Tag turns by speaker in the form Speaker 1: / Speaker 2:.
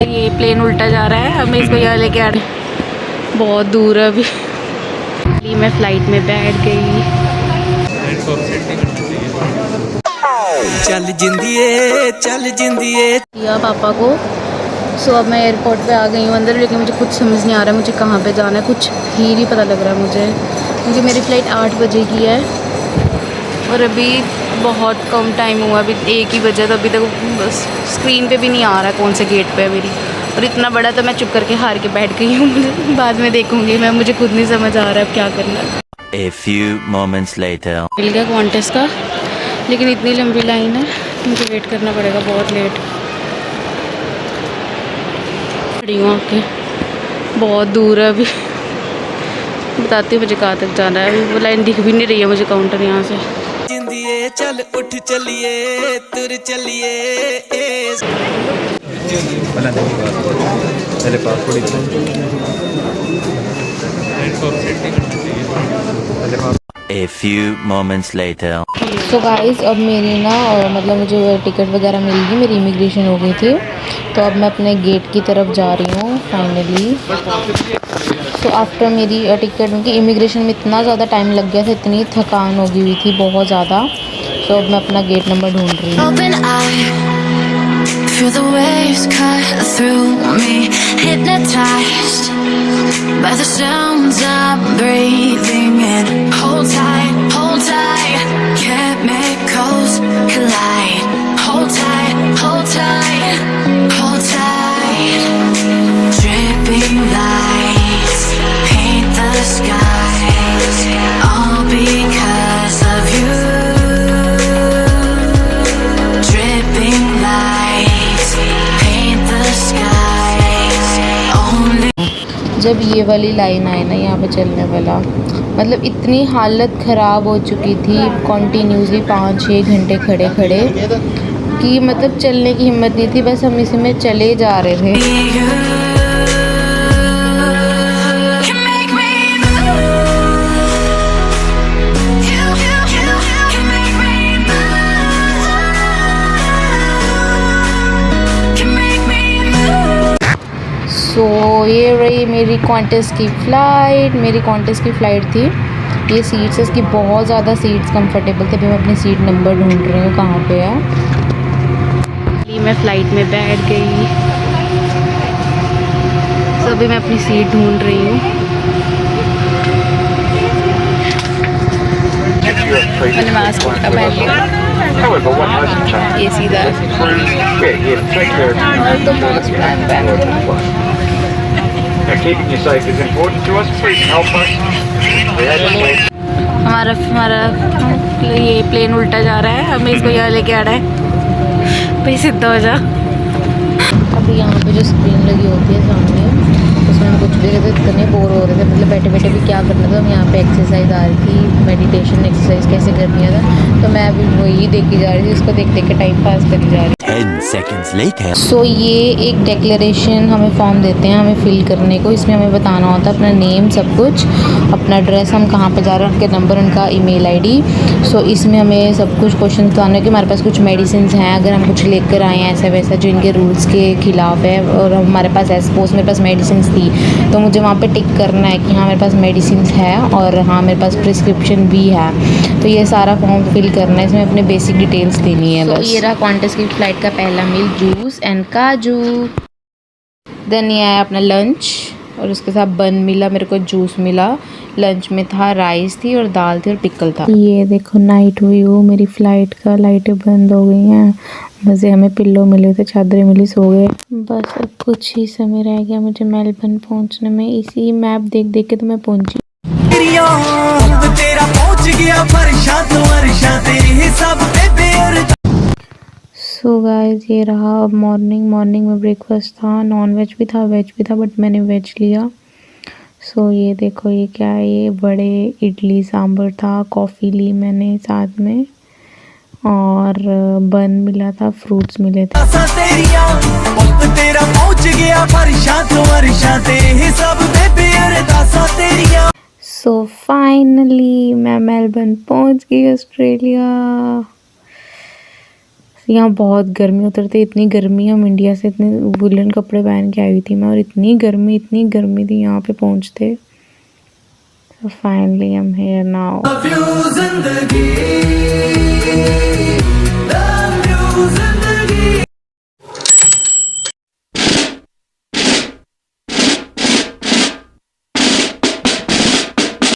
Speaker 1: ये प्लेन उल्टा जा रहा है, हमें इसको यहाँ लेके आ रहे। बहुत दूर है अभी। मैं फ़्लाइट में बैठ गई।
Speaker 2: चल जिंदिए चल जिंदिए
Speaker 1: दिया पापा को। सो अब मैं एयरपोर्ट पे आ गई हूँ अंदर, लेकिन मुझे कुछ समझ नहीं आ रहा है मुझे कहाँ पे जाना है। कुछ ही नहीं पता लग रहा है मुझे, क्योंकि मेरी फ़्लाइट 8 बजे की है और अभी बहुत कम टाइम हुआ। अभी 1 ही बजे, तो अभी तक बस स्क्रीन पे भी नहीं आ रहा कौन से गेट पे है मेरी। और इतना बड़ा तो मैं चुप करके हार के बैठ गई हूँ। बाद में देखूँगी मैं, मुझे खुद नहीं समझ आ रहा है अब क्या करना है।
Speaker 2: A few moments later
Speaker 1: मिल गया क्वांटस का, लेकिन इतनी लंबी लाइन है, मुझे वेट करना पड़ेगा बहुत लेट। खड़ी हूँ आके, बहुत दूर है अभी। बताती हूँ मुझे कहाँ तक जाना है। अभी वो लाइन दिख भी नहीं रही है मुझे काउंटर यहाँ से।
Speaker 2: जिंदिए चल उठ चलिए तुर चलिए
Speaker 3: पहले passport
Speaker 2: A few moments later
Speaker 1: so guys, अब मेरी ना मतलब मुझे टिकट वगैरह मिल गई, मेरी इमिग्रेशन हो गई थी। तो अब मैं अपने गेट की तरफ जा रही हूँ फाइनली। सो आफ्टर मेरी टिकट, उनकी इमिग्रेशन में इतना ज़्यादा टाइम लग गया था, इतनी थकान हो गई हुई थी बहुत ज़्यादा। सो अब मैं अपना गेट नंबर ढूंढ रही हूँ।
Speaker 4: Feel the waves cut through me, hypnotized by the sounds I'm breathing in. Hold tight, chemicals collide. Hold tight, hold tight. Dripping lights paint the skies, all because of you. Dripping lights paint the skies only.
Speaker 1: जब ये वाली line आई ना यहाँ पे चलने वाला, मतलब इतनी हालत ख़राब हो चुकी थी कॉन्टीन्यूसली 5-6 घंटे खड़े खड़े कि मतलब चलने की हिम्मत नहीं थी। बस हम इसी में चले जा रहे थे। सो ये रही मेरी क्वांटस की फ़्लाइट। मेरी क्वांटस की फ़्लाइट थी। ये सीट्स, इसकी बहुत ज़्यादा सीट्स कंफर्टेबल थे। अभी मैं अपनी सीट नंबर ढूंढ रही हूँ कहाँ पे है। मैं फ़्लाइट में बैठ गई। सो अभी मैं अपनी सीट ढूंढ रही हूँ। मैंने मास्क का पहन लिया, ये सीधा और तो मास्क पहन लिया।
Speaker 5: Keeping you safe is important to us. Please help us.
Speaker 1: हमारा ये प्लेन उल्टा जा रहा है, हमें इसको यहाँ लेके आ रहा है। भाई सीधा हो जा। अभी यहाँ पे जो स्क्रीन लगी होती है सामने, उसमें हम कुछ भी करते इतने बोर हो रहे थे, मतलब बैठे बैठे भी क्या करना था। हम यहाँ पे एक्सरसाइज आ रही थी, मेडिटेशन एक्सरसाइज कैसे करनी है था, तो मैं अभी वही देखी जा रही थी, उसको देख देख के टाइम पास करी जा रही।
Speaker 2: 10 seconds later
Speaker 1: सो ये एक डिक्लेरेशन हमें फॉर्म देते हैं हमें फिल करने को। इसमें हमें बताना होता है अपना नेम, सब कुछ, अपना एड्रेस, हम कहाँ पे जा रहे हैं, उनके नंबर, उनका ईमेल आईडी। सो इसमें हमें सब कुछ क्वेश्चन बताना है कि हमारे पास कुछ मेडिसिन हैं, अगर हम कुछ लेकर आए हैं ऐसा वैसा जो इनके रूल्स के ख़िलाफ़ है, और हमारे पास सपोज मेरे पास मेडिसिन थी तो मुझे वहाँ पर टिक करना है कि हाँ मेरे पास मेडिसिन है और हाँ मेरे पास प्रिस्क्रिप्शन भी है। तो ये सारा फॉर्म फिल करना है, इसमें अपने बेसिक डिटेल्स देनी है बस। ये रहा क्वांटस की फ़्लाइट का पहला मील, जूस एंड काजू। देन ये आया अपना लंच और उसके साथ बन मिला, मेरे को जूस मिला। लंच में था राइस थी और दाल थी और पिकल था। ये देखो नाइट व्यू मेरी फ़्लाइट का, लाइटें बंद हो गई हैं। मज़े, हमें पिल्लो मिले थे, चादरें मिली, सो गए। बस अब कुछ ही समय रह गया मुझे मेलबर्न पहुंचने में। इसी मैप देख देख के तो मैं पहुंची।
Speaker 2: तेरा पहुंच गया फरशा तो वर्षा तेरे हिसाब पे।
Speaker 1: सो गाइस, ये रहा अब मॉर्निंग में ब्रेकफास्ट था, नॉन वेज भी था वेज भी था, बट मैंने वेज लिया। सो ये देखो ये क्या है, ये बड़े इडली सांभर था, कॉफ़ी ली मैंने साथ में, और बन मिला था, फ्रूट्स मिले थे। सो फाइनली मैं मेलबर्न पहुंच गई, ऑस्ट्रेलिया। यहाँ बहुत गर्मी उतरती, इतनी गर्मी, हम इंडिया से इतने वुलन कपड़े पहन के आई हुई थी मैं, और इतनी गर्मी थी यहाँ पे पहुँचते। So finally I'm here now.
Speaker 2: love you जिंदगी